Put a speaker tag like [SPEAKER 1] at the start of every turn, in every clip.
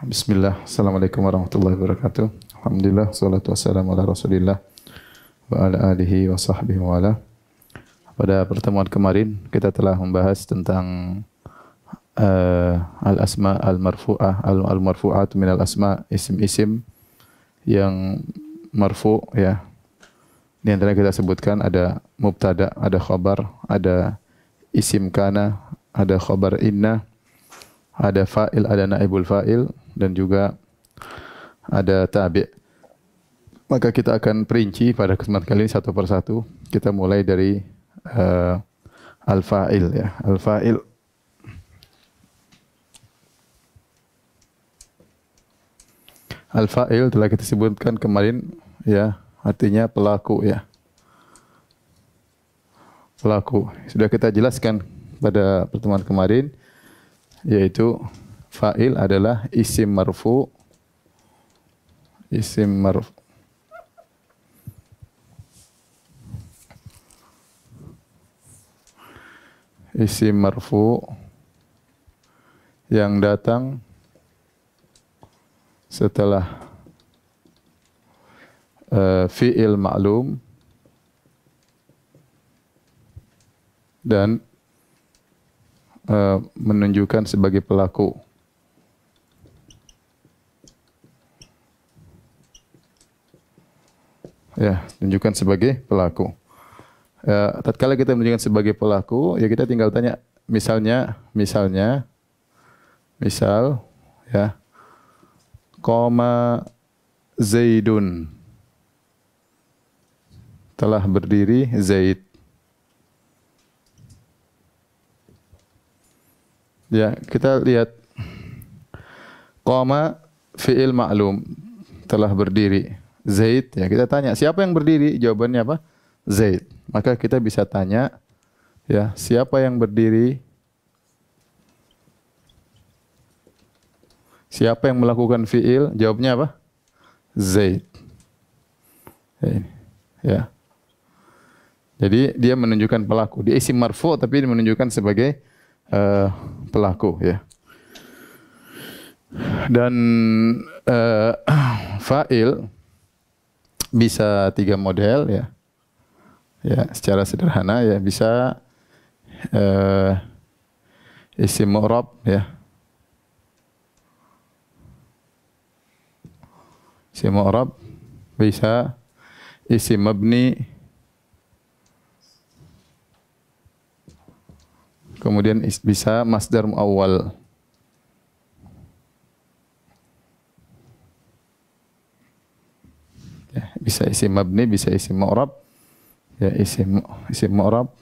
[SPEAKER 1] Bismillah, Assalamualaikum warahmatullahi wabarakatuh. Alhamdulillah, salatu wassalamu ala rasulillah wa ala alihi wa sahbihi wa ala. Pada pertemuan kemarin kita telah membahas tentang al-asma al-marfu'ah, al-marfu'at min al-asma, isim-isim yang marfu' ya. Di antara kita sebutkan ada mubtada, ada khabar, ada isim kana, ada khabar inna, ada fa'il, ada naibul fa'il, dan juga ada tabi'. Maka kita akan perinci pada kesempatan kali ini satu persatu. Kita mulai dari al-fa'il ya. Al-fa'il. Al-fa'il telah kita sebutkan kemarin ya, artinya pelaku ya. Pelaku. Sudah kita jelaskan pada pertemuan kemarin, yaitu fa'il adalah isim marfu, isim marfu, isim marfu yang datang setelah fi'il ma'lum dan menunjukkan sebagai pelaku. Ya, tunjukkan sebagai pelaku. Tatkala kita menunjukkan sebagai pelaku, ya kita tinggal tanya, misal ya, qama Zaidun, telah berdiri Zaid. Ya, kita lihat qama fi'il ma'lum, telah berdiri Zaid, ya kita tanya siapa yang berdiri? Jawabannya apa? Zaid. Maka kita bisa tanya ya, siapa yang berdiri? Siapa yang melakukan fi'il? Jawabnya apa? Zaid. Ya. Jadi dia menunjukkan pelaku. Dia isim marfu tapi menunjukkan sebagai pelaku ya. Dan fa'il bisa tiga model ya. Ya, secara sederhana ya, bisa isim mu'rab ya. Isim mu'rab, bisa isim mabni, kemudian bisa masdar muawwal. Ya, bisa isim mabni, bisa isim mu'rab. Ya, isim mu'rab,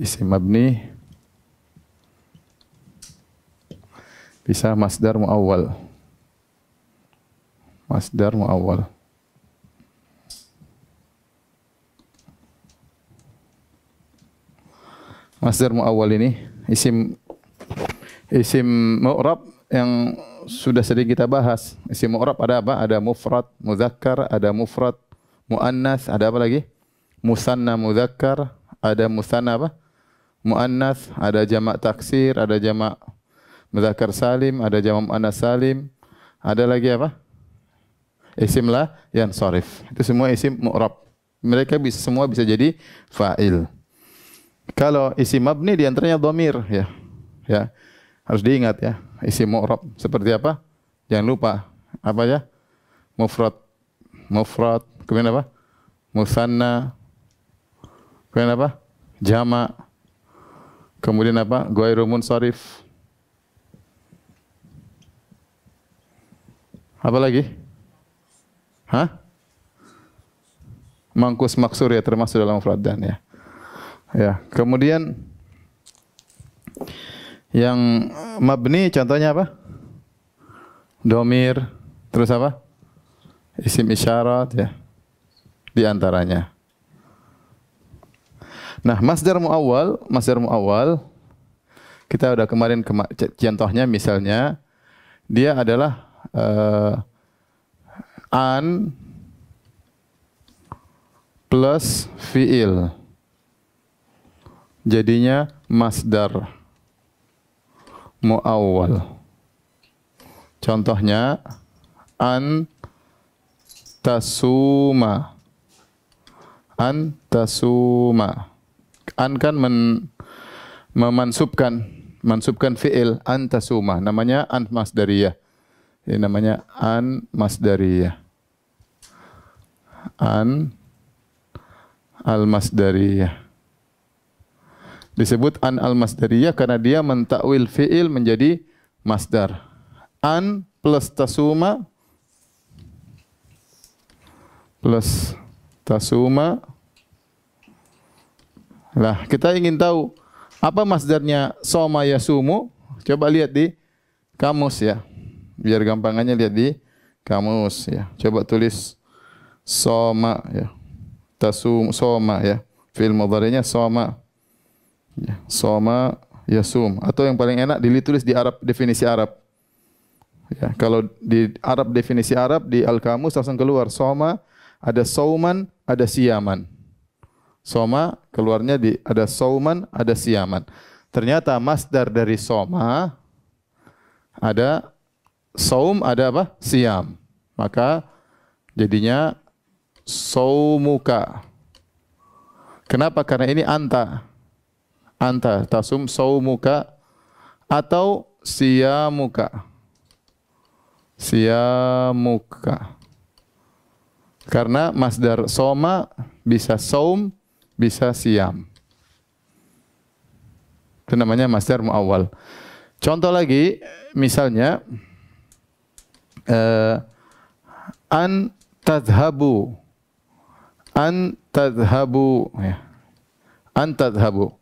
[SPEAKER 1] isim mabni, bisa masdar muawwal. Masdar muawwal. Masdar muawwal ini isim mu'rab yang sudah sering kita bahas. Isim mu'rab ada apa? Ada mufrad mudzakkar, ada mufrad muannas, ada apa lagi? Musanna mudzakkar, ada musanna apa? Muannas, ada jamak taksir, ada jamak mudzakkar salim, ada jamak muannas salim. Ada lagi apa? Isim la yansharif. Itu semua isim mu'rab. Mereka semua bisa jadi fa'il. Kalau isim mabni di antaranya dhamir ya. Ya. Harus diingat ya, isim mu'rab seperti apa? Jangan lupa apa ya? Mufrad, kemudian apa? Musanna, kemudian apa? Jama', kemudian apa? Ghairu munsharif. Apa lagi? Hah? Mangkus maksur ya, termasuk dalam mufradan ya. Ya, kemudian yang mabni contohnya apa? Domir, terus apa? Isim isyarat ya. Di antaranya. Nah, masdar muawwal kita udah kemarin contohnya, misalnya dia adalah an plus fiil. Jadinya masdar. muawwal. Contohnya an tasuma. An tasuma. An kan memansubkan fi'il an tasuma. Namanya an masdariyah. Ini namanya an masdariyah. An al-masdariyah. Disebut an al-masdariyah karena dia mentakwil fi'il menjadi masdar. An plus tasuma plus tasuma. Lah, kita ingin tahu apa masdarnya soma yasumu? Coba lihat di kamus ya. Biar gampangannya lihat di kamus ya. Coba tulis soma ya. Tasum soma ya. Fi'il mudhari'nya soma. Ya, soma yasum, atau yang paling enak ditulis di Arab, definisi Arab. Ya, kalau di Arab definisi Arab di Al-Kamus langsung keluar soma, ada sauman, ada siyaman. Soma keluarnya ada sauman, ada siyaman. Ternyata masdar dari soma ada saum, ada apa? Siyam. Maka jadinya saumuka. Kenapa? Karena ini anta. Anta tasum saumuka atau siyamuka. Siyamuka. Karena masdar soma bisa saum, bisa siyam. Itu namanya masdar muawwal. Contoh lagi, misalnya an tadhabu. An tadhabu ya. An tadhabu.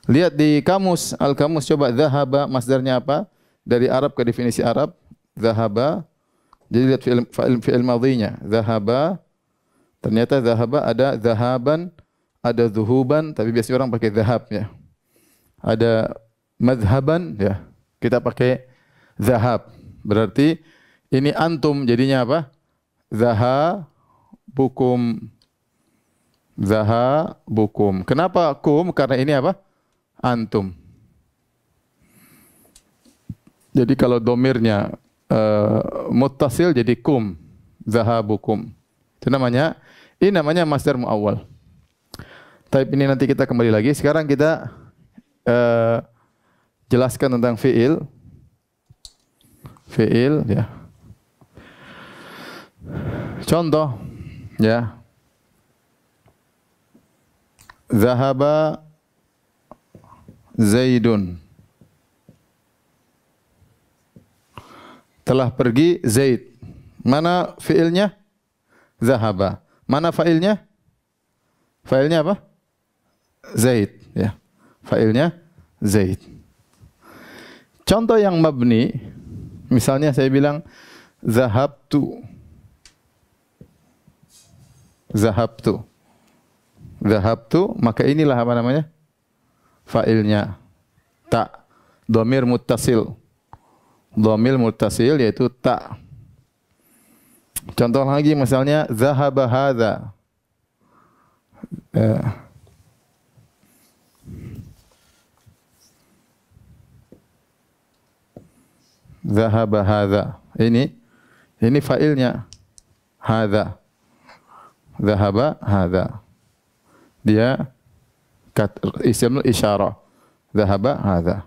[SPEAKER 1] Lihat di kamus, Al-Kamus, coba dhahaba masdarnya apa? Dari Arab ke definisi Arab, dhahaba. Jadi lihat fi'il madhinya, dhahaba. Ternyata dhahaba ada dhahaban, ada dhuhuban, tapi biasanya orang pakai dhahab ya. Ada madhaban ya. Kita pakai dhahab. Berarti ini antum jadinya apa? Dhahabukum. Dhahabukum. Kenapa kum? Karena ini apa? Antum. Jadi kalau domirnya muttasil jadi kum, zahabukum. Itu namanya, ini namanya masdar muawwal. Tapi ini nanti kita kembali lagi. Sekarang kita jelaskan tentang fi'il. Fi'il ya. Contoh ya. Zahaba Zaidun. Telah pergi Zaid. Mana fiilnya? Zahaba. Mana failnya? Failnya apa? Zaid. Ya. Failnya Zaid. Contoh yang mabni, misalnya saya bilang zahabtu. Zahabtu. Zahabtu, maka inilah apa namanya? Failnya ta, dhamir muttasil. Dhamir muttasil yaitu ta. Contoh lagi misalnya zahaba hadza. Zahaba hadza. Ini failnya hadza. Zahaba hadza. Dia isimul isyarah. Dhahaba hadza.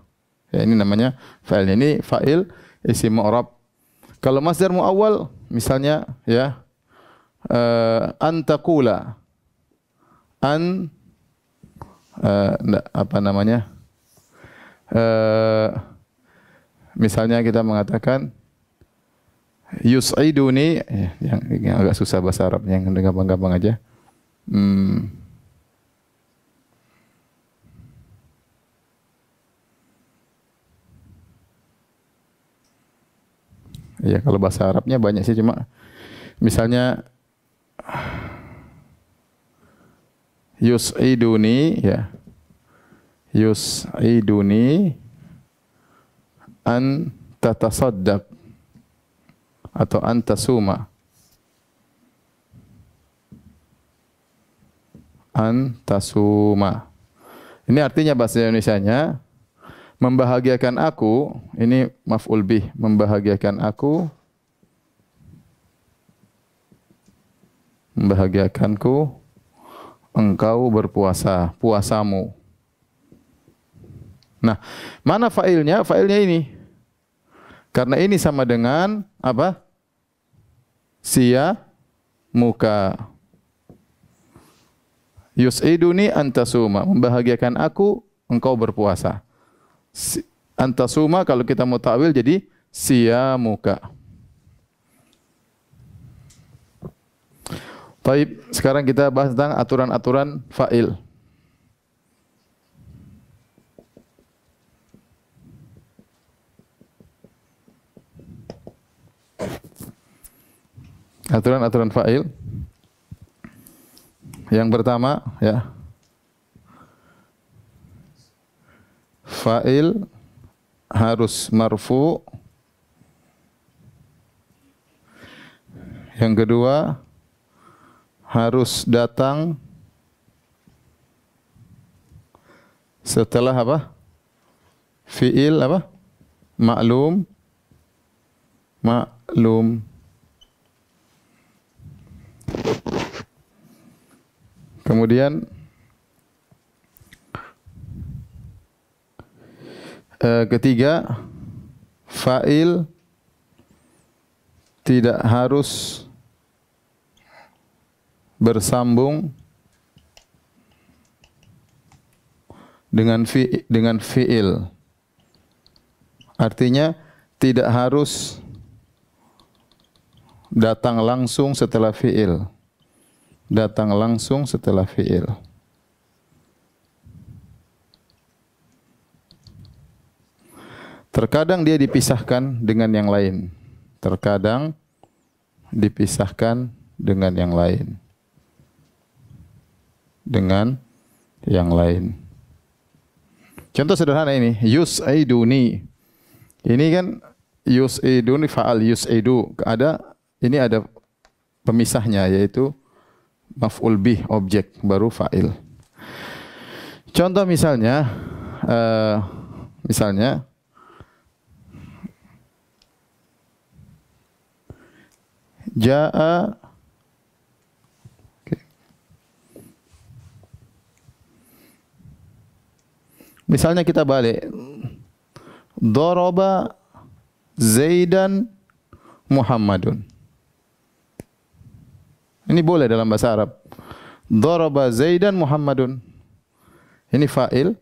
[SPEAKER 1] Ya, ini namanya fa'il. Ini fa'il isim mu'rab. Kalau masdar muawwal misalnya ya an taqula. Apa namanya? Misalnya kita mengatakan yus'iduni, yang agak susah bahasa Arab, yang gampang-gampang aja. Ya, kalau bahasa Arabnya banyak sih, cuma misalnya yus'iduni ya. Yus'iduni an tatasaddaq atau an tasuma. An tasuma. Ini artinya bahasa Indonesianya membahagiakan aku, ini maf'ul bih, membahagiakan aku, membahagiakanku, engkau berpuasa, puasamu. Nah, mana fa'ilnya? Fa'ilnya ini. Karena ini sama dengan apa? Sia muka. Yus'iduni antasuma, membahagiakan aku, engkau berpuasa. Antasuma kalau kita mau takwil jadi sia muka. Baik, sekarang kita bahas tentang aturan-aturan fa'il. Aturan-aturan fa'il. Yang pertama, ya. Fa'il harus marfu. Yang kedua, harus datang setelah apa? Fi'il apa? Maklum. Maklum. Kemudian ketiga, fa'il tidak harus bersambung dengan fi'il. Artinya tidak harus datang langsung setelah fi'il. Datang langsung setelah fi'il. Terkadang dia dipisahkan dengan yang lain. Terkadang dipisahkan dengan yang lain. Dengan yang lain. Contoh sederhana ini, yus'iduni. Ini kan yus'iduni fa'al yus'idu. Ini ada pemisahnya yaitu maf'ul bih, objek, baru fa'il. Contoh misalnya, ja'a, misalnya kita balik, daraba Zaidan Muhammadun. Ini boleh dalam bahasa Arab. Daraba Zaidan Muhammadun. Ini fa'il.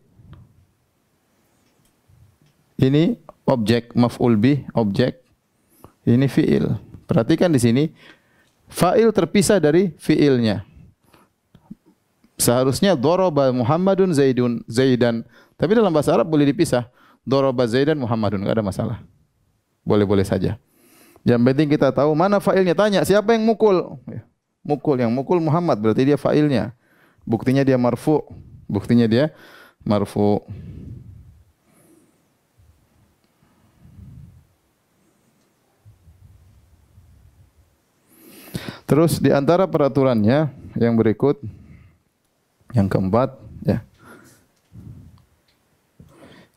[SPEAKER 1] Ini objek, maf'ul bih, objek. Ini fi'il. Perhatikan di sini, fa'il terpisah dari fi'ilnya. Seharusnya daraba Muhammadun Zaidan. Tapi dalam bahasa Arab boleh dipisah. Daraba Zaidan Muhammadun, enggak ada masalah. Boleh-boleh saja. Yang penting kita tahu mana fa'ilnya. Tanya, siapa yang mukul? Mukul, yang mukul Muhammad, berarti dia fa'ilnya. Buktinya dia marfu. Buktinya dia marfu. Terus di antara peraturannya yang berikut, yang keempat, ya.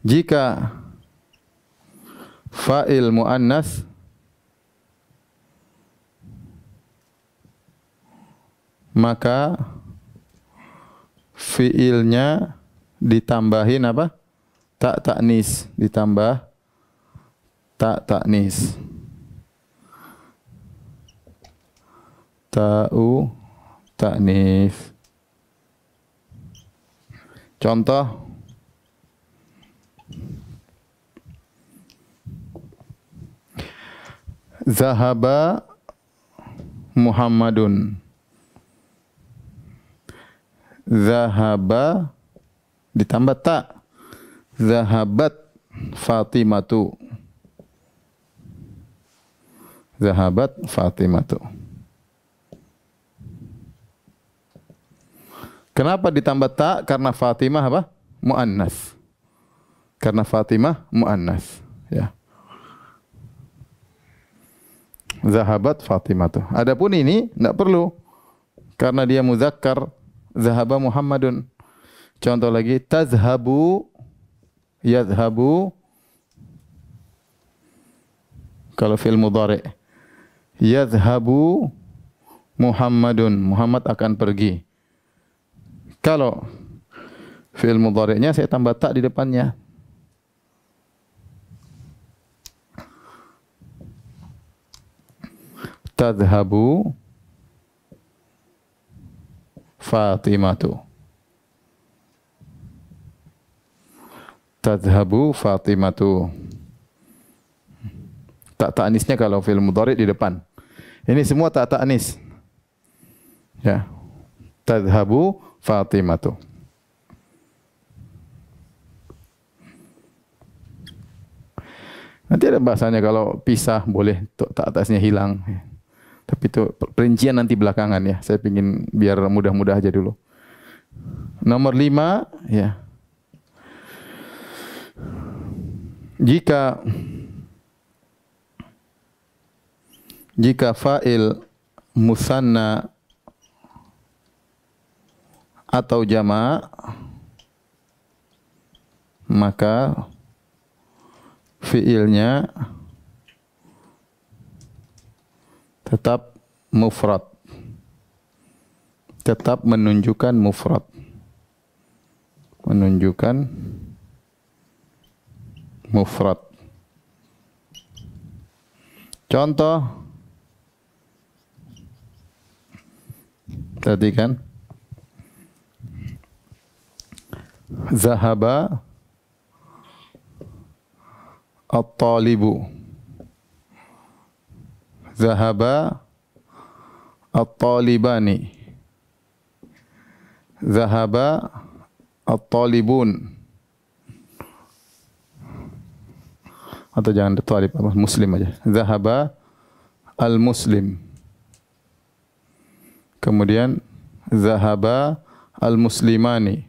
[SPEAKER 1] Jika fa'il muannas maka fiilnya ditambahin apa? Tak ta'nis, ditambah tak ta'nis. Ta'u ta'nis. Contoh, zahaba Muhammadun. Zahaba ditambah tak. Zahabat Fatimatu. Zahabat Fatimatu. Kenapa ditambah tak? Karena Fatimah apa? Muannas. Karena Fatimah muannas, ya. Zahabat Fatimatu. Adapun ini enggak perlu karena dia muzakkar. Zahaba Muhammadun. Contoh lagi, tazhabu. Yadhhabu kalau fi'il mudhari'. Yadhhabu Muhammadun. Muhammad akan pergi. Kalau fi'il mudhari'nya saya tambah ta di depannya. Tadhhabu Fatimatu. Tadhhabu Fatimatu. Tak ta'anisnya kalau fi'il mudhari' di depan. Ini semua tak ta'anis. Ya. Tadhhabu Fatimatu. Nanti ada bahasanya kalau pisah boleh tak atasnya hilang. Tapi itu perincian nanti belakangan ya. Saya ingin biar mudah-mudah aja dulu. Nomor 5 ya. Jika fa'il musanna atau jama' maka fi'ilnya tetap mufrad. Tetap menunjukkan mufrad. Menunjukkan mufrad. Contoh tadi kan zahaba at-talibu. Zahaba at-talibani. Zahaba at-talibun. Atau jangan talib, muslim aja. Zahaba al-muslim. Kemudian zahaba al-muslimani.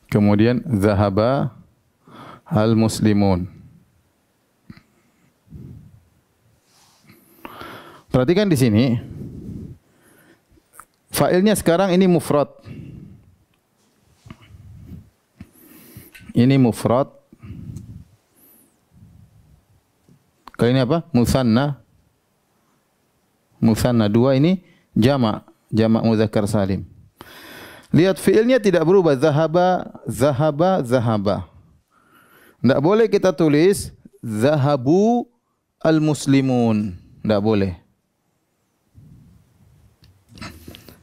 [SPEAKER 1] Kemudian zahaba al-muslimun. Perhatikan di sini. Fa'ilnya sekarang ini mufrad. Ini mufrad. Kali ini apa? Musanna. Musanna 2 ini jama', jama' mudzakkar salim. Lihat fiilnya tidak berubah, zahaba, zahaba, zahaba. Tidak boleh kita tulis zahabu al-muslimun. Tidak boleh.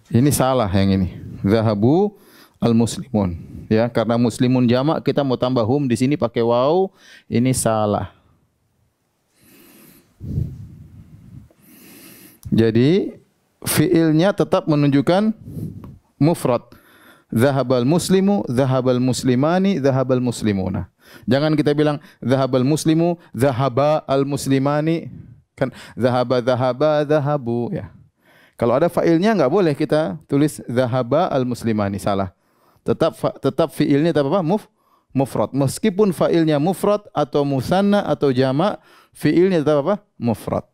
[SPEAKER 1] Ini salah yang ini. Zahabu al-muslimun. Ya, karena muslimun jama' kita mau tambah hum di sini pakai waw, ini salah. Jadi fiilnya tetap menunjukkan mufrad. Zahabal muslimu, zahabal muslimani, zahabal muslimuna. Jangan kita bilang zahabal muslimu, zahaba al muslimani. Kan zahaba, zahaba, zahabu ya. Kalau ada failnya enggak boleh kita tulis zahaba al muslimani, salah. Tetap fiilnya tetap apa? Mufrad. Meskipun failnya mufrad atau musanna atau jama', fiilnya tetap apa? Mufrad.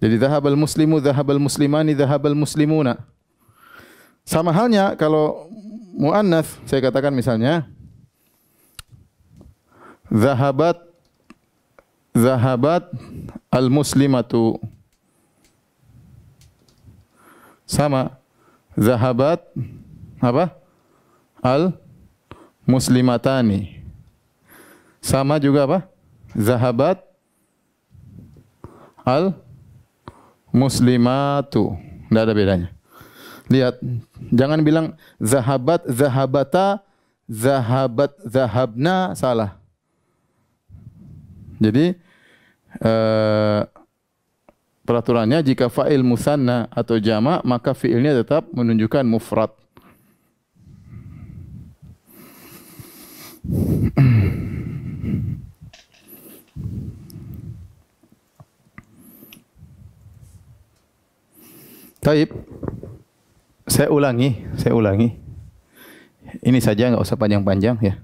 [SPEAKER 1] Jadi zahabal muslimu, zahabal muslimani, zahabal muslimuna. Sama halnya kalau muannats, saya katakan misalnya zahabat al-muslimatu. Sama zahabat apa? Al-muslimatani. Sama juga apa? Zahabat al-muslimatu. Tidak ada bedanya. Lihat, jangan bilang zahabat, zahabata, zahabat, zahabna, salah. Jadi peraturannya jika fa'il musanna atau jama' maka fi'ilnya tetap menunjukkan mufrad. Taib. Saya ulangi. Ini saja, enggak usah panjang-panjang ya.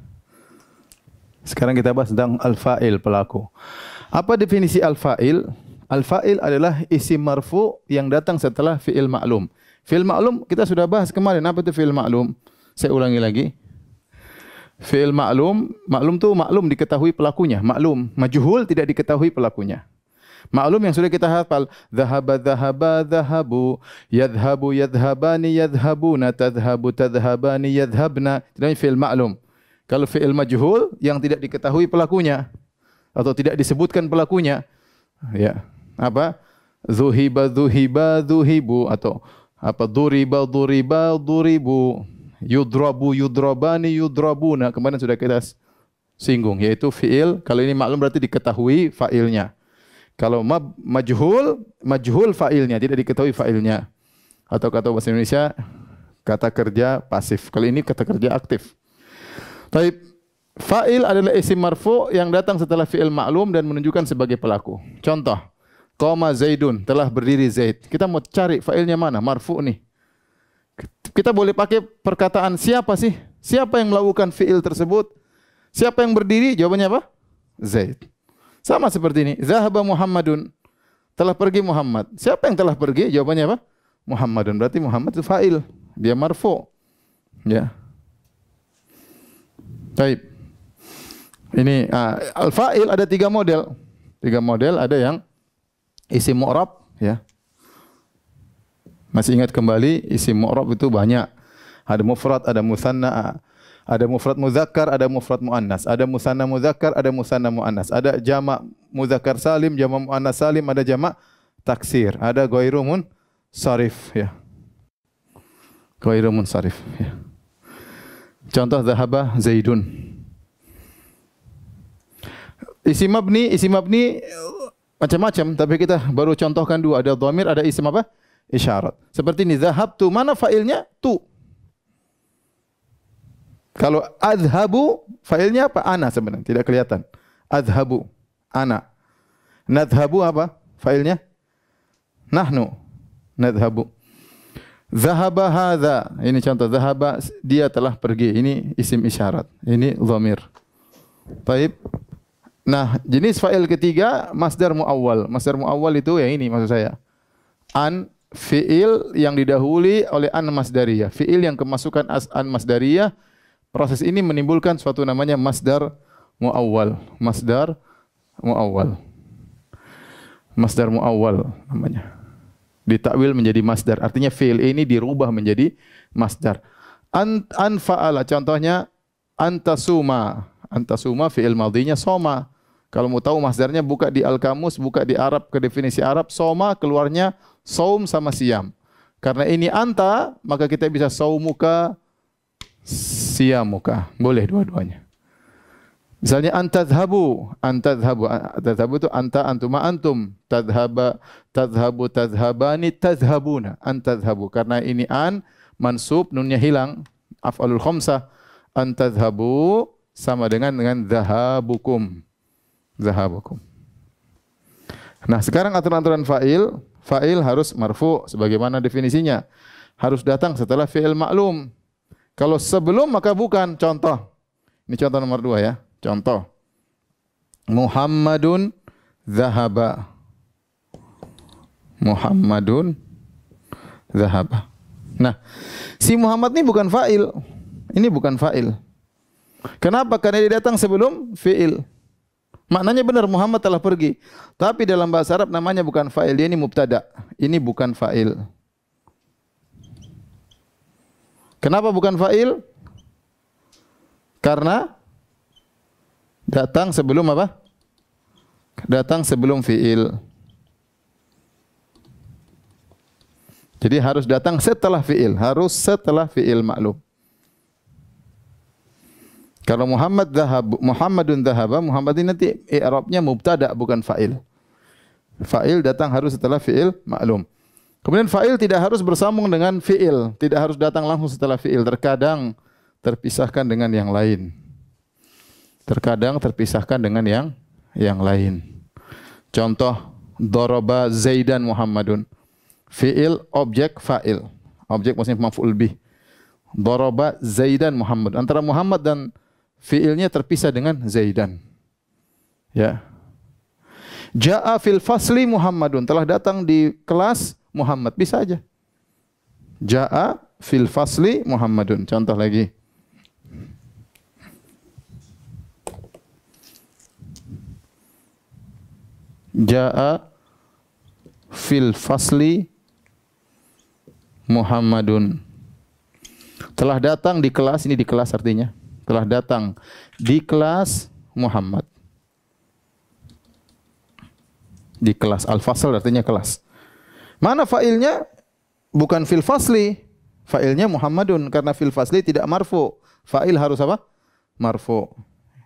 [SPEAKER 1] Sekarang kita bahas tentang al-fa'il, pelaku. Apa definisi al-fa'il? Al-fa'il adalah isim marfu yang datang setelah fi'il ma'lum. Fi'il ma'lum kita sudah bahas kemarin. Apa itu fi'il ma'lum? Saya ulangi lagi. Fi'il maklum, maklum tu maklum diketahui pelakunya, maklum. Majhul tidak diketahui pelakunya. Maklum yang sudah kita hafal, dhahaba dhahaba dhahabu, yadhhabu yadhhabani yadhhabuna, tadhhabu tadhhabani yadhhabna. Itu namanya fi'il maklum. Kalau fi'il majhul yang tidak diketahui pelakunya atau tidak disebutkan pelakunya, ya. Apa? Zuhiba zuhiba zuhibu, atau apa, duriba duriba duribu, yudrabu yudrabani yudrabuna. Kemarin sudah kita singgung, yaitu fi'il. Kalau ini maklum berarti diketahui fa'ilnya. Kalau majhul, majhul fa'ilnya, tidak diketahui fa'ilnya. Atau kata bahasa Indonesia, kata kerja pasif. Kalau ini kata kerja aktif. Taib, fa'il adalah isim marfu yang datang setelah fi'il maklum dan menunjukkan sebagai pelaku. Contoh, qama Zaidun, telah berdiri Zaid. Kita mau cari fa'ilnya mana? Marfu nih. Kita boleh pakai perkataan siapa sih? Siapa yang melakukan fi'il tersebut? Siapa yang berdiri? Jawabannya apa? Zaid. Sama seperti ini. Zahaba Muhammadun. Telah pergi Muhammad. Siapa yang telah pergi? Jawabannya apa? Muhammadun. Berarti Muhammad itu fa'il. Dia marfu. Ya. Baik. Ini al-fa'il ada 3 model. 3 model, ada yang isim mu'rab, ya. Masih ingat kembali, isim mu'rab itu banyak. Ada mufrad, ada musanna, ada mufrad muzakkar, ada mufrad muannas, ada musanna muzakkar, ada musanna muannas, ada jamak muzakkar salim, jamak muannas salim, ada jamak taksir, ada ghairu munsharif, ya. Ghairu munsharif, ya. Contoh dhahaba Zaidun. Isim mabni macam-macam, tapi kita baru contohkan 2. Ada dhamir, ada isim apa? Isyarat. Seperti ini, zahabtu, mana fa'ilnya? Tu. Kalau adhabu, fa'ilnya apa? Ana sebenarnya, tidak kelihatan. Adhabu, ana. Nadhabu apa? Fa'ilnya? Nahnu. Nadhabu. Zahaba hadha. Ini contoh, zahaba, dia telah pergi. Ini isim isyarat. Ini dhamir. Baik. Nah, jenis fa'il ketiga, masdar mu'awwal. Masdar mu'awwal itu yang ini maksud saya. An, fi'il yang didahului oleh an masdariyah. Fi'il yang kemasukan an masdariyah. Proses ini menimbulkan suatu namanya masdar mu'awwal. Masdar mu'awwal. Masdar mu'awwal namanya. Ditakwil menjadi masdar. Artinya fi'il ini dirubah menjadi masdar. An fa'ala. Contohnya antasuma. Antasuma fi'il madhinya soma. Kalau mau tahu masdarnya, buka di Al-Kamus, buka di Arab, ke definisi Arab. Soma keluarnya saum sama siam. Karena ini anta, maka kita bisa saumuka, siamuka. Boleh dua-duanya. Misalnya antadhabu, antadhabu, antadhabu itu anta, antuma, antum. Tadhaba, tadhabu, tadhabani, tadhabuna. Antadhabu. Karena ini an, mansub, nunnya hilang. Af'alul khamsah. Antadhabu sama dengan dhahabukum. Dhahabukum. Nah, sekarang aturan-aturan fa'il. Fa'il harus marfu sebagaimana definisinya. Harus datang setelah fi'il maklum. Kalau sebelum maka bukan. Contoh. Ini contoh nomor 2 ya. Contoh. Muhammadun dhahaba. Muhammadun dhahaba. Nah, si Muhammad ini bukan fa'il. Ini bukan fa'il. Kenapa? Karena dia datang sebelum fi'il. Maknanya benar, Muhammad telah pergi. Tapi dalam bahasa Arab namanya bukan fa'il. Dia ini mubtada. Ini bukan fa'il. Kenapa bukan fa'il? Karena datang sebelum apa? Datang sebelum fi'il. Jadi harus datang setelah fi'il. Harus setelah fi'il maklum. Kalau Muhammadun dhahaba, Muhammad ini nanti i'rabnya mubtada bukan fa'il. Fa'il datang harus setelah fi'il maklum. Kemudian fa'il tidak harus bersambung dengan fi'il, tidak harus datang langsung setelah fi'il. Terkadang terpisahkan dengan yang lain. Terkadang terpisahkan dengan yang lain. Contoh, daraba Zaidan Muhammadun. Fi'il, objek, fa'il. Objek maksudnya maf'ul bih. Daraba Zaidan Muhammad. Antara Muhammad dan fi'ilnya terpisah dengan Zaidan. Ya. Ja'a fil fasli Muhammadun. Telah datang di kelas Muhammad. Bisa aja. Ja'a fil fasli Muhammadun. Contoh lagi. Jaa fil fasli Muhammadun. Telah datang di kelas, ini di kelas artinya. Telah datang di kelas Muhammad. Di kelas. Al-fasl artinya kelas. Mana fa'ilnya? Bukan fil fasli. Fa'ilnya Muhammadun. Karena fil fasli tidak marfu. Fa'il harus apa? Marfu.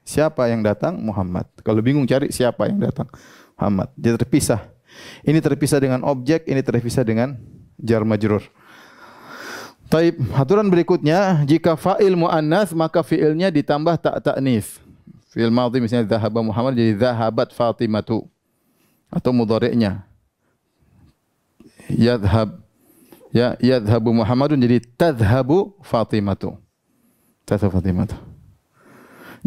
[SPEAKER 1] Siapa yang datang? Muhammad. Kalau bingung cari siapa yang datang? Muhammad. Jadi terpisah. Ini terpisah dengan objek, ini terpisah dengan jar majrur. Taib, aturan berikutnya, jika fa'il mu'annas maka fi'ilnya ditambah ta' ta'nis. Fi'il madhi misalnya dhahaba Muhammad jadi dhahabat Fatimatu. Atau mudhari'nya. Yadhhabu Muhammadun jadi tadhhabu Fatimatu. Tadhhabu Fatimatu.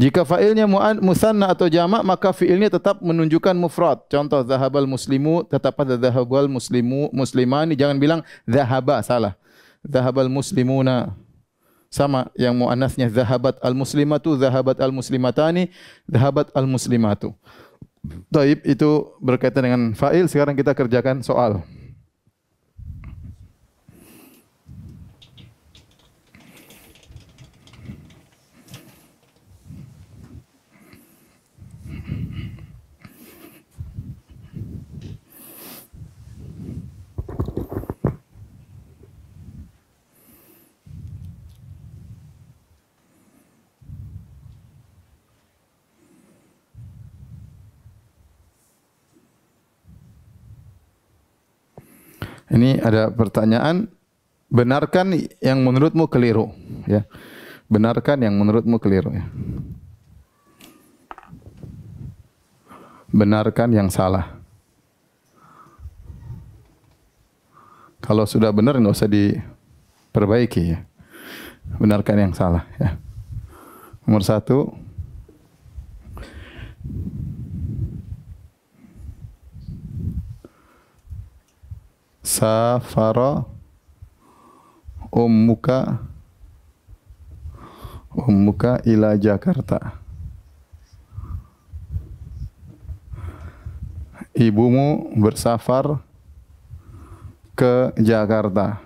[SPEAKER 1] Jika fa'ilnya musanna atau jamak maka fi'ilnya tetap menunjukkan mufrad. Contoh dhahabal muslimu tetap pada dhahabal muslimani, jangan bilang dhahaba, salah. Dhahabal muslimuna. Sama yang muannasnya dhahabat al-muslimatu, dhahabat al-muslimatani, dhahabat al-muslimatu. Taib, itu berkaitan dengan fa'il. Sekarang kita kerjakan soal. Ini ada pertanyaan, benarkan yang menurutmu keliru, ya. Benarkan yang menurutmu keliru, ya. Benarkan yang salah. Kalau sudah benar nggak usah diperbaiki, ya. Benarkan yang salah, ya. Nomor 1. Safara ummuka ila Jakarta. Ibumu bersafar ke Jakarta.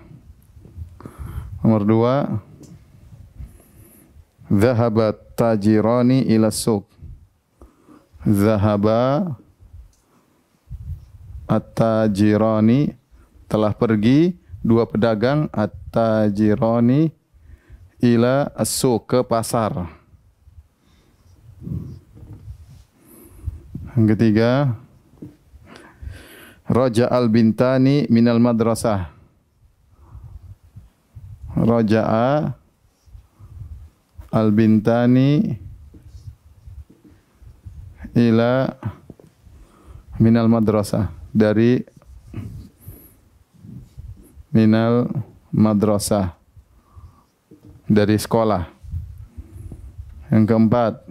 [SPEAKER 1] Nomor 2. Dhahabat tajirani ila suq. Dhahaba at-tajirani, telah pergi dua pedagang, at-tajirani ila as-suq, ke pasar. Yang ketiga, raja'al bintani minal madrasah. Raja'a al bintani ila minal madrasah, dari minal madrasah, dari sekolah. Yang keempat,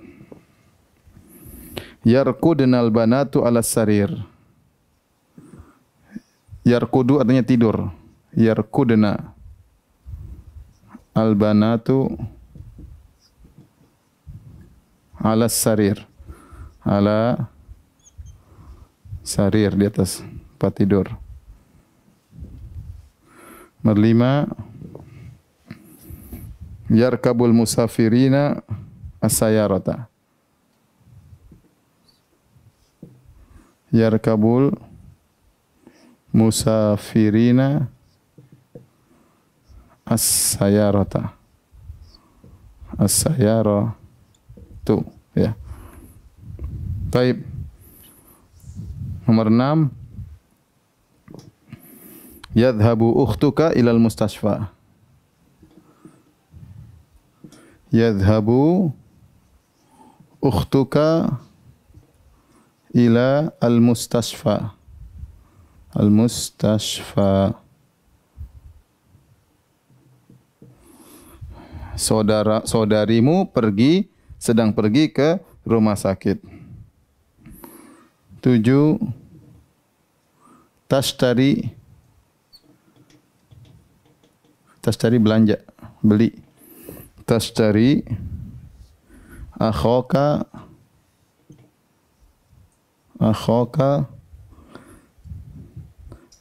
[SPEAKER 1] yarkudnal banatu ala sarir. Yarkudu artinya tidur. Yarkudna al banatu ala sarir. Ala sarir, di atas tempat tidur. Nomor 5, yarkabul musafirina as-sayarata. Yarkabul musafirina as-sayarata. As-sayaratu, ya. Baik. Nomor 6, yadhhabu ukhtuka ilal mustashfa. Yadhhabu ukhtuka ila al-mustashfa. Al-mustashfa. Saudarimu sedang pergi ke rumah sakit. 7, tashtari belanja, beli. Tashtari akhoka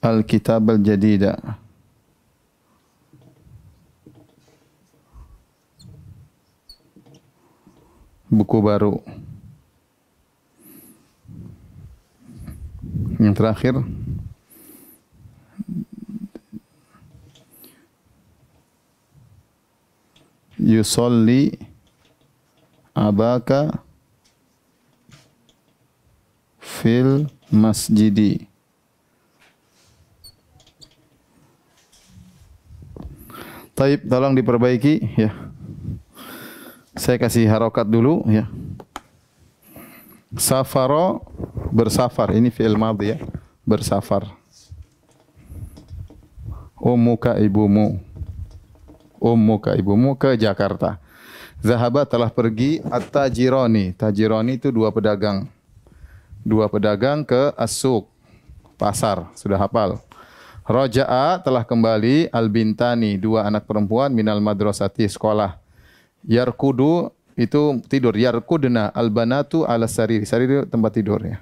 [SPEAKER 1] al-kitab al-jadida. Buku baru. Yang terakhir, yusolli abaka fil masjidi. Taib, tolong diperbaiki ya. Saya kasih harokat dulu ya. Safaro, bersafar, ini fi'il madhi ya. Bersafar. Ummuka, ibumu. Ummuka, ibumu ke Jakarta. Zahaba, telah pergi. At-tajirani. Tajirani itu dua pedagang. Dua pedagang ke as-suq, pasar. Sudah hafal. Raja'a, telah kembali. Al-bintani, dua anak perempuan. Minal madrasati, sekolah. Yarkudu, itu tidur. Yarkudna, al-banatu ala sariri. Sariri tempat tidur ya.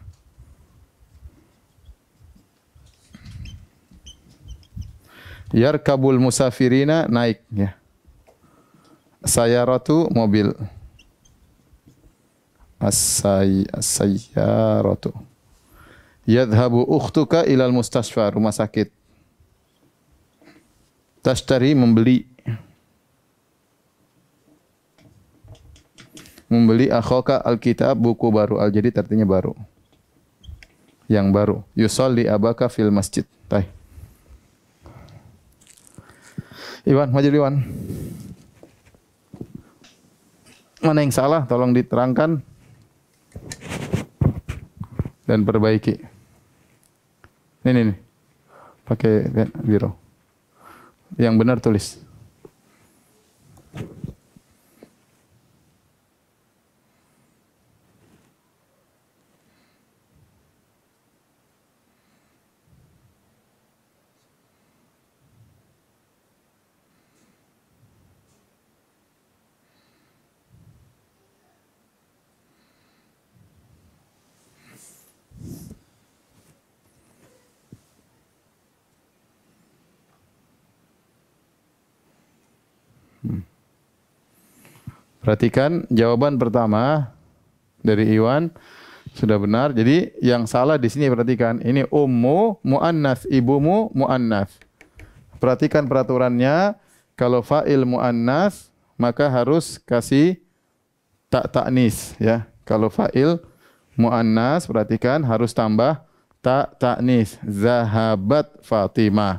[SPEAKER 1] Yarkabul musafirina, naik ya. Sayaratu, mobil. As-sayyaratu. Yadhabu ukhtuka ilal mustasfa, rumah sakit. Tashtari, membeli. Membeli akhoka alkitab, buku baru. Al-jadid artinya baru. Yang baru. Yusolli abaka fil masjid. Baik. Iwan, maju Iwan. Mana yang salah? Tolong diterangkan dan perbaiki. Ini. Pakai biro. Yang benar tulis. Perhatikan jawaban pertama dari Iwan sudah benar. Jadi yang salah di sini perhatikan. Ini ummu muannas, ibumu muannas. Perhatikan peraturannya. Kalau fa'il muannas maka harus kasih tak ta'nis ya. Kalau fa'il muannas perhatikan harus tambah tak ta'nis. Zahabat Fatimah.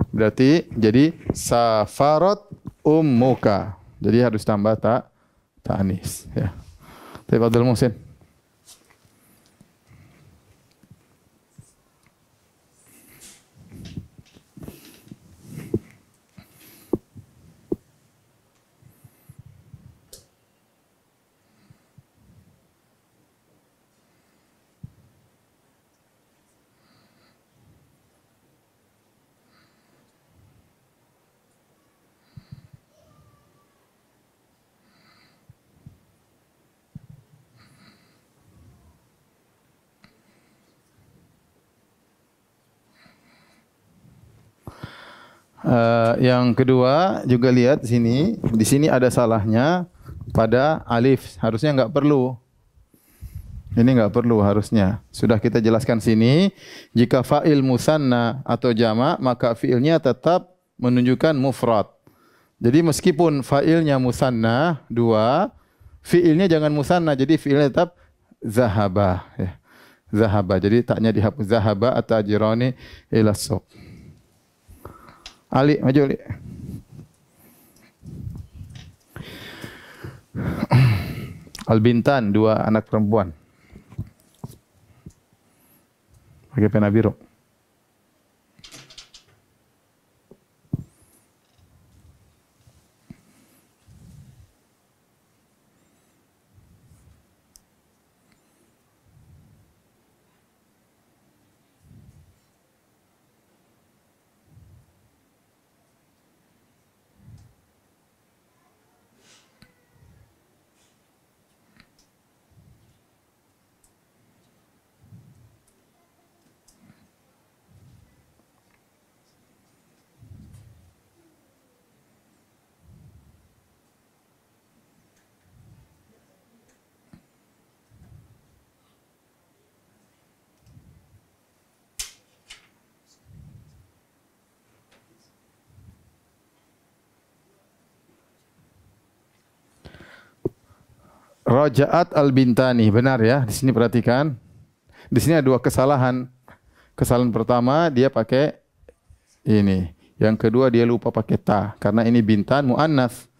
[SPEAKER 1] Berarti jadi safarat ummuka. Jadi harus tambah tak ta'nis ya. Baik, Abdul Muhsin. Yang kedua juga lihat di sini. Di sini ada salahnya pada alif. Harusnya enggak perlu. Ini enggak perlu harusnya. Sudah kita jelaskan sini. Jika fa'il musanna atau jama' maka fi'ilnya tetap menunjukkan mufrad. Jadi meskipun fa'ilnya musanna dua, fi'ilnya jangan musanna. Jadi fi'ilnya tetap zahaba. Ya. Zahaba. Jadi taknya dihapus. Zahaba at-tajirani ila suq. Ali, maju Ali. Al-Bintan, dua anak perempuan. Pakai pena biru. Raja'at al-Bintani, benar ya. Di sini perhatikan. Di sini ada dua kesalahan. Kesalahan pertama dia pakai ini. Yang kedua dia lupa pakai ta karena ini bintan muannas.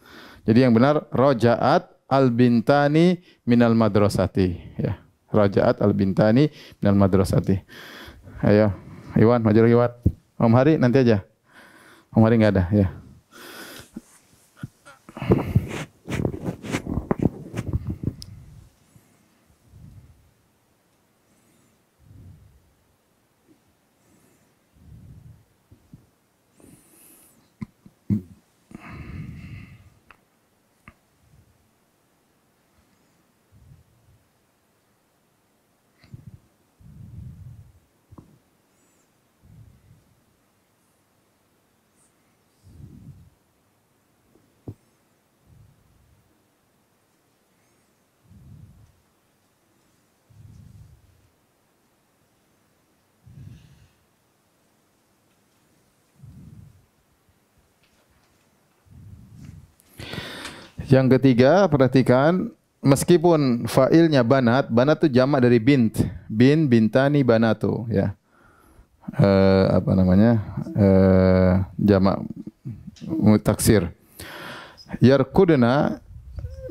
[SPEAKER 1] Jadi yang benar raja'at al-Bintani minal madrasati ya. Raja'at al-Bintani minal madrasati. Ayo, Iwan, maju lagi Iwan. Om Hari nanti aja. Om Hari enggak ada ya. Yang ketiga, perhatikan meskipun fa'ilnya banat, banat itu jamak dari bint. Bintani banatu ya. Apa namanya? Jamak taksir. Yarkudna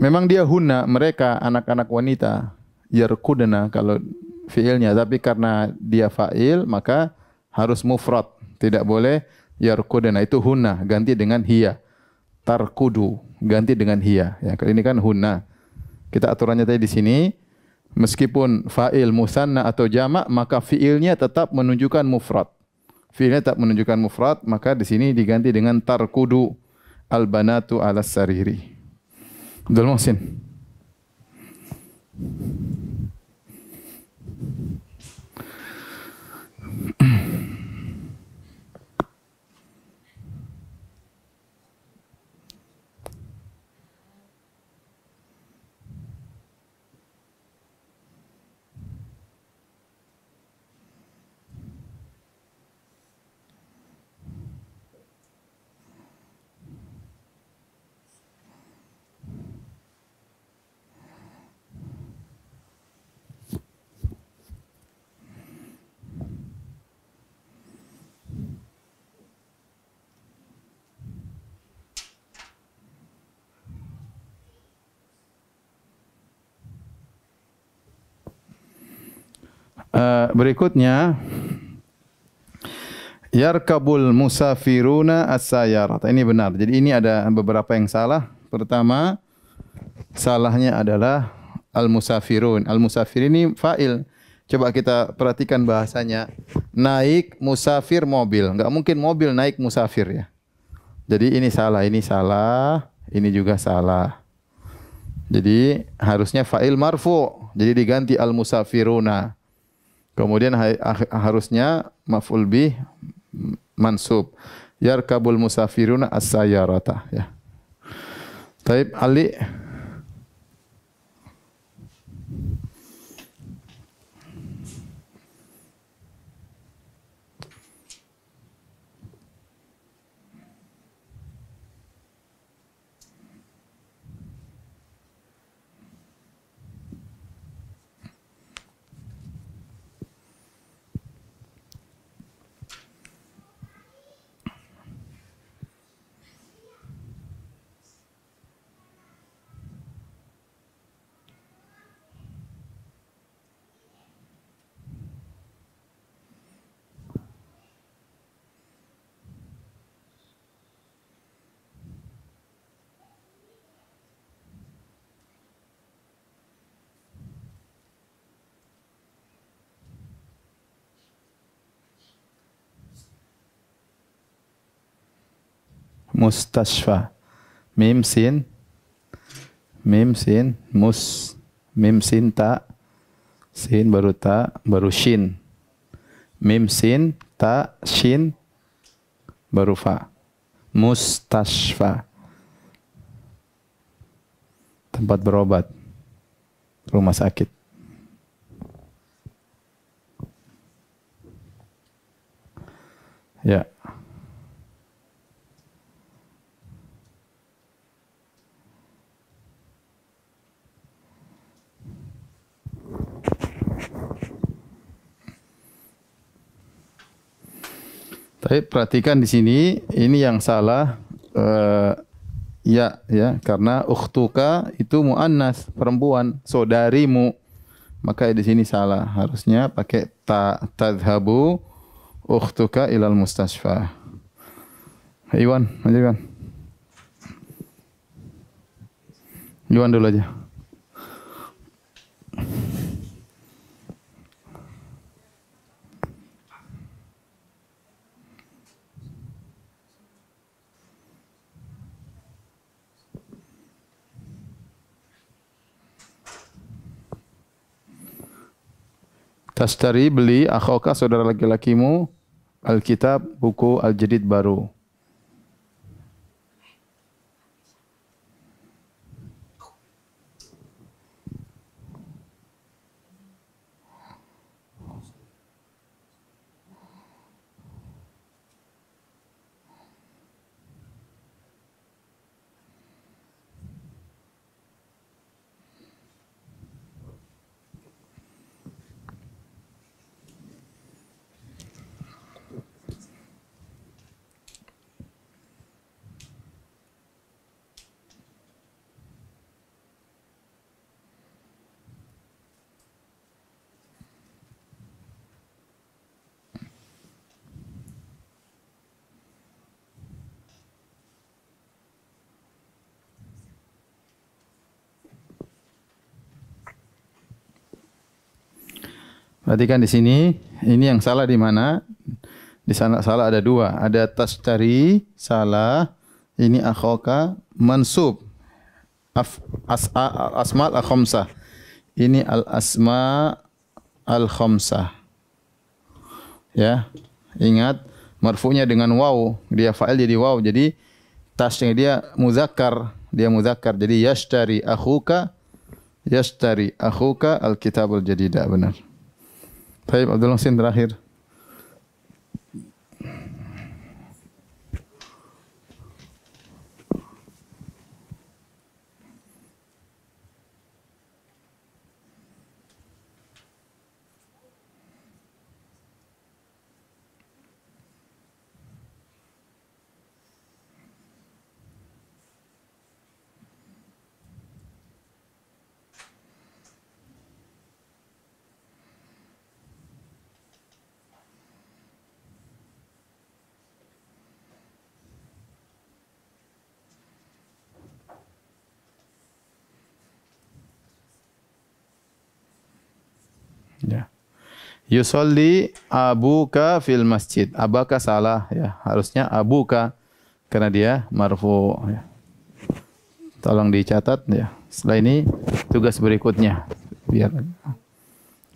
[SPEAKER 1] memang dia hunna mereka anak-anak wanita. Yarkudna kalau fi'ilnya, tapi karena dia fa'il maka harus mufrad. Tidak boleh yarkudna, itu hunna ganti dengan hiya. Tarkudu ganti dengan hiya. Ya, ini kan hunna. Kita aturannya tadi di sini meskipun fa'il musanna atau jamak maka fi'ilnya tetap menunjukkan mufrad. Fi'ilnya tetap menunjukkan mufrad, maka di sini diganti dengan tarkudu al-banatu 'alas sariri. Abdul Muhsin. Berikutnya yarkabul musafiruna as-sayarat. Ini benar. Jadi ini ada beberapa yang salah. Pertama, salahnya adalah al-musafirun. Al-musafir ini fa'il. Coba kita perhatikan bahasanya. Naik musafir mobil. Enggak mungkin mobil naik musafir ya. Jadi ini salah, ini juga salah. Jadi harusnya fa'il marfu. Jadi diganti al-musafiruna. Kemudian harusnya maf'ul bih mansub. Yarkabul musafiruna as-sayyarata ya. Taib Ali. Mustashfa. Mim sin mim sin ta sin baru shin. Mim sin ta shin baru fa. Mustashfa. Tempat berobat. Rumah sakit. Ya. Tapi perhatikan di sini, ini yang salah ya, karena ukhtuka itu muannas, perempuan, saudarimu. Maka di sini salah. Harusnya pakai tadhabu ukhtuka ilal mustashfa. Iwan, lanjutkan. Iwan dulu aja. Tashtari, beli, akhaka, saudara laki-lakimu, alkitab, buku al-jadid baru. Perhatikan di sini, ini yang salah di mana? Di sana salah ada dua. Ada tashtari, salah. Ini akhaka, mansub. Asma al-khamsah. Ini al-asma al-khamsah. Ya, ingat marfu'nya dengan waw. Dia fa'il jadi waw. Jadi tasnya dia muzakkar. Dia muzakkar. Jadi yashtari akhuka al-kitabul jadidah. Benar. Baik, Abdul Muhsin terakhir. Ya. Yusolli abuka fil masjid. Abaka salah ya. Harusnya abuka karena dia marfu ya. Tolong dicatat ya. Setelah ini tugas berikutnya.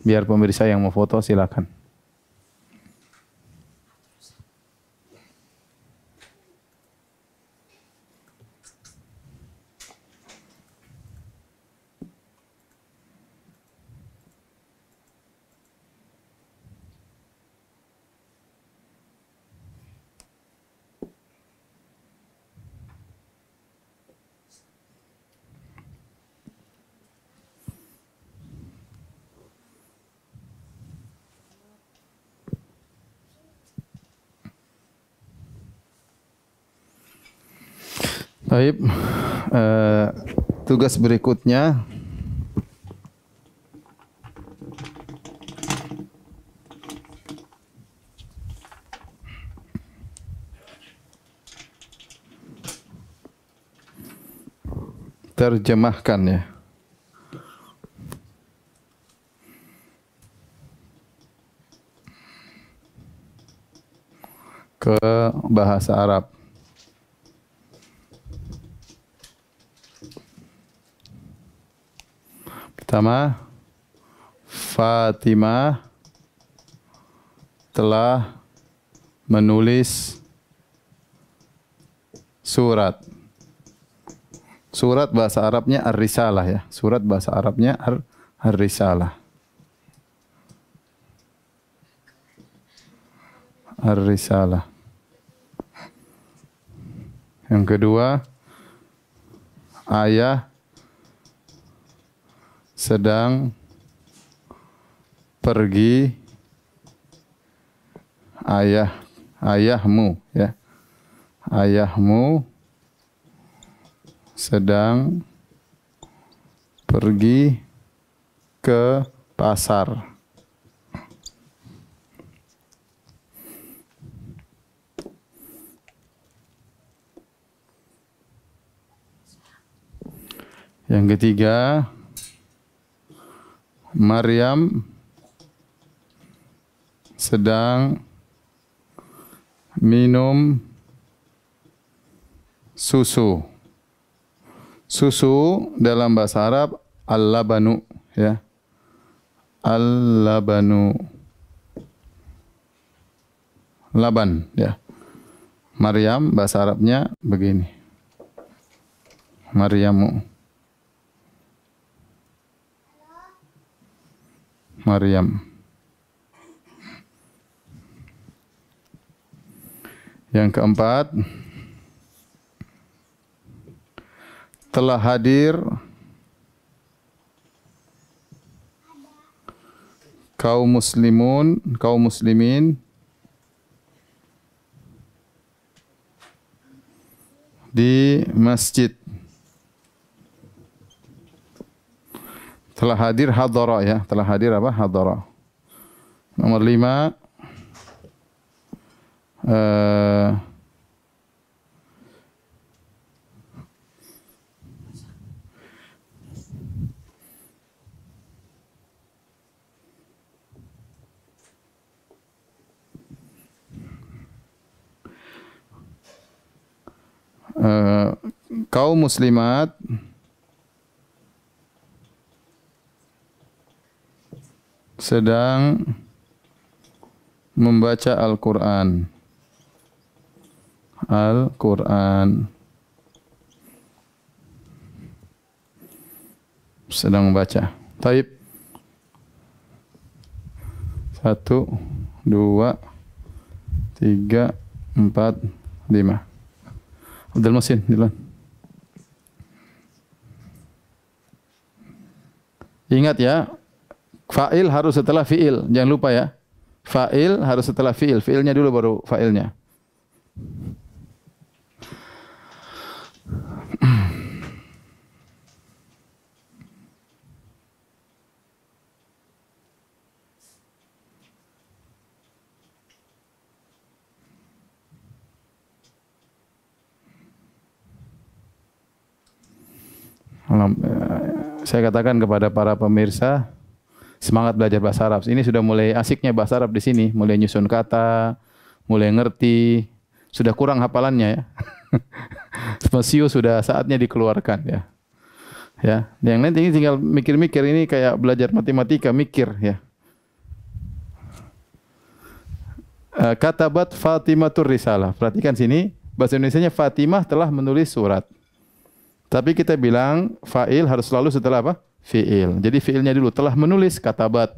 [SPEAKER 1] Biar pemirsa yang mau foto silakan. Baik, tugas berikutnya terjemahkan ya. Ke bahasa Arab. Pertama, Fatimah telah menulis surat. Surat bahasa Arabnya Ar-Risalah ya. Surat bahasa Arabnya Ar-Risalah. Ar-Risalah. Yang kedua, ayah sedang pergi, ayah Ayahmu, ya. Ayahmu sedang pergi ke pasar. Yang ketiga, Maryam sedang minum susu. Susu dalam bahasa Arab al-labanu, ya. Al-labanu. Laban, ya. Maryam bahasa Arabnya begini. Maryamu. Maryam. Yang keempat, telah hadir kaum muslimin di masjid. Telah hadir hadara, ya. Telah hadir apa? Hadara. Nomor 5, kaum muslimat sedang membaca Al-Quran. Al-Quran. Sedang membaca. Taib. 1, 2, 3, 4, 5. Abdul Muhsin, duluan. Ingat ya, fa'il harus setelah fi'il. Jangan lupa ya. Fa'il harus setelah fi'il. Fi'ilnya dulu baru fa'ilnya. Saya katakan kepada para pemirsa, semangat belajar bahasa Arab. Ini sudah mulai asiknya bahasa Arab di sini, mulai nyusun kata, mulai ngerti, sudah kurang hafalannya ya. Spasio sudah saatnya dikeluarkan ya. Ya, yang nanti ini tinggal mikir-mikir, ini kayak belajar matematika, mikir ya. Katabat Fatimatur Risalah. Perhatikan sini, bahasa Indonesianya Fatimah telah menulis surat. Tapi kita bilang fa'il harus selalu setelah apa? Fi'il. Jadi fi'ilnya dulu, telah menulis, katabat.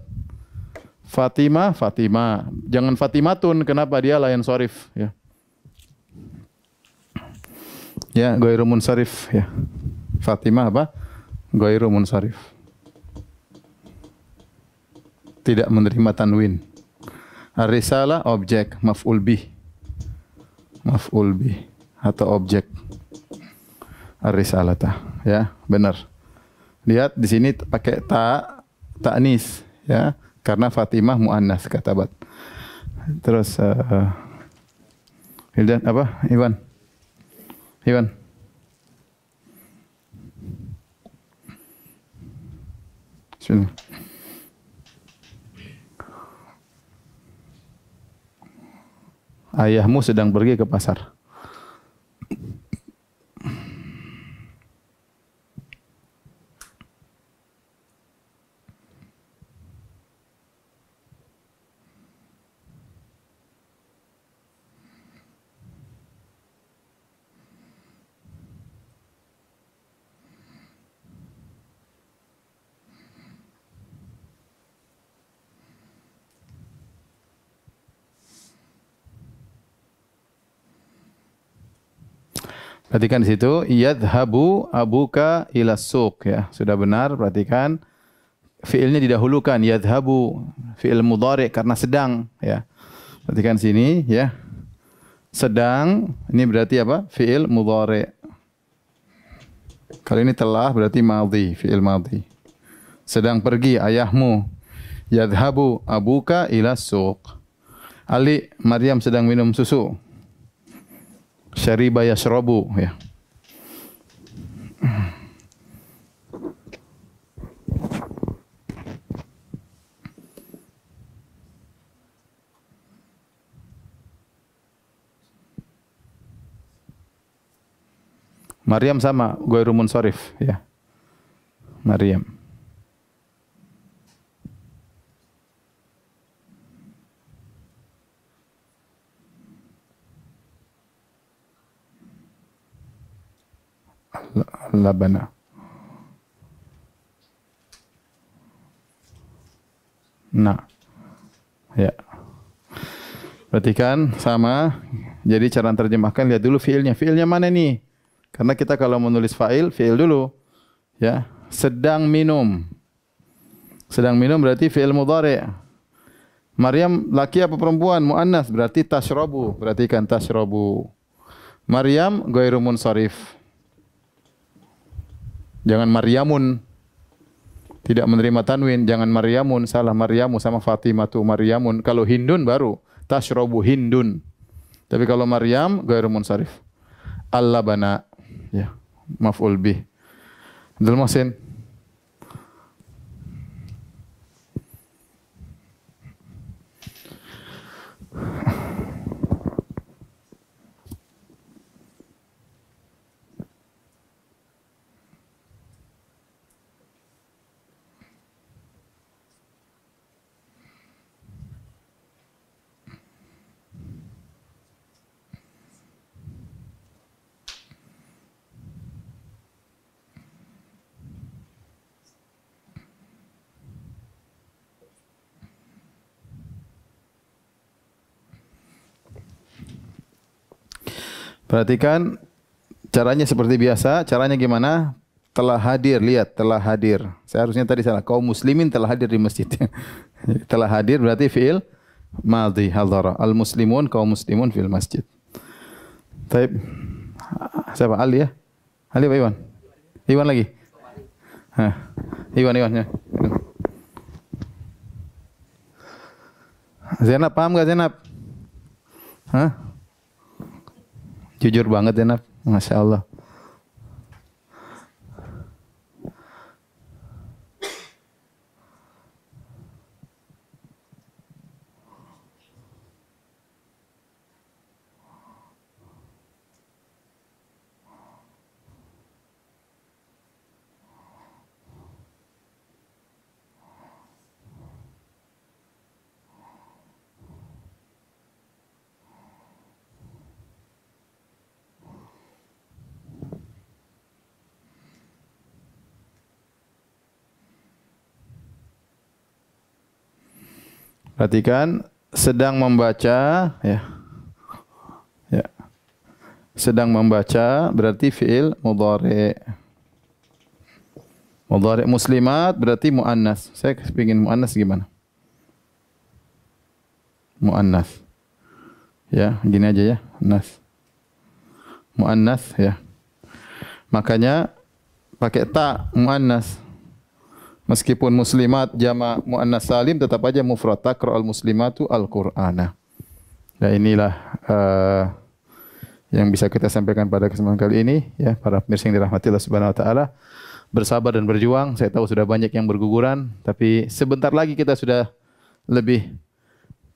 [SPEAKER 1] Fatimah, Fatimah. Jangan Fatimatun, kenapa dia layan sorif ya. Ya, ghairu munsharif ya. Fatimah apa? Ghairu munsharif. Tidak menerima tanwin. Ar-risalah objek, maf'ul bih. Maf'ul bih atau objek. Ar-risalata, ya, benar. Lihat di sini pakai ta'nis, ya, karena Fatimah muannas katabat. Terus Hildan apa? Iwan. Sini. Ayahmu sedang pergi ke pasar. Perhatikan di situ, yadhabu abuka ila suq ya. Sudah benar, perhatikan. Fiilnya didahulukan, yadhabu fiil mudhari karena sedang ya. Perhatikan sini ya. Sedang, ini berarti apa? Fi'il mudhari. Kalau ini telah berarti madhi, fi'il madhi. Sedang pergi ayahmu. Yadhabu abuka ila suq. Ali, Maryam sedang minum susu. Syariba yashrabu, ya. Maryam sama, ghairu munsharif, ya. Maryam. Labana. Nah, ya. Perhatikan sama. Jadi cara terjemahkan lihat dulu fiilnya. Fiilnya mana nih? Karena kita kalau menulis fa'il, fiil dulu. Ya, sedang minum. Sedang minum berarti fiil mudhari'. Maryam laki apa perempuan? Muannas berarti tashrabu. Perhatikan tashrabu. Maryam ghairu munsharif. Jangan Maryamun. Tidak menerima tanwin, jangan Maryamun, salah Maryamu sama Fatimatu Maryamun. Kalau Hindun baru tashrabu Hindun. Tapi kalau Maryam ghairu munsharif. Al-labana, ya, maf'ul bih. Abdul Muhsin. Perhatikan caranya seperti biasa. Caranya gimana? Telah hadir, lihat telah hadir. Saya harusnya tadi salah. Kaum muslimin telah hadir di masjid. Telah hadir berarti fi'il madhi hadara. Al muslimun kaum muslimun fil masjid. Taib. Siapa? Ali ya? Ali apa Iwan? Iwan lagi? Hah. Iwan ya. Zainab paham enggak Zainab? Hah? Jujur banget ya, Naf. Masya Allah. Perhatikan sedang membaca, ya. Ya. Sedang membaca berarti fi'il mudhari'. Mudhari' muslimat berarti muannas. Saya ingin muannas gimana? Muannas. Ya, gini aja ya, nas. Muannas ya. Makanya pakai ta muannas. Meskipun muslimat jama' muannas salim tetap aja mufrad, taqra'ul muslimatu al-Qur'ana. Nah inilah yang bisa kita sampaikan pada kesempatan kali ini ya, para pemirsa yang dirahmati Allah Subhanahu wa taala. Bersabar dan berjuang. Saya tahu sudah banyak yang berguguran, tapi sebentar lagi kita sudah lebih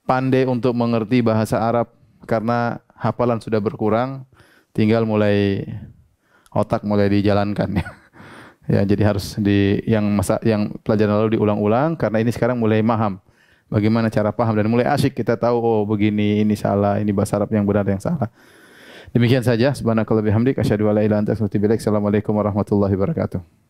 [SPEAKER 1] pandai untuk mengerti bahasa Arab karena hafalan sudah berkurang, tinggal mulai otak mulai dijalankan ya. Ya, jadi harus yang pelajaran lalu diulang-ulang karena ini sekarang mulai paham bagaimana cara paham dan mulai asyik kita tahu oh begini ini salah, ini bahasa Arab yang benar yang salah. Demikian saja. Subhanakallahumma bihamdik asyhadu an la ilaha illa anta astaghfiruka wa atubu ilaik. Assalamualaikum warahmatullahi wabarakatuh.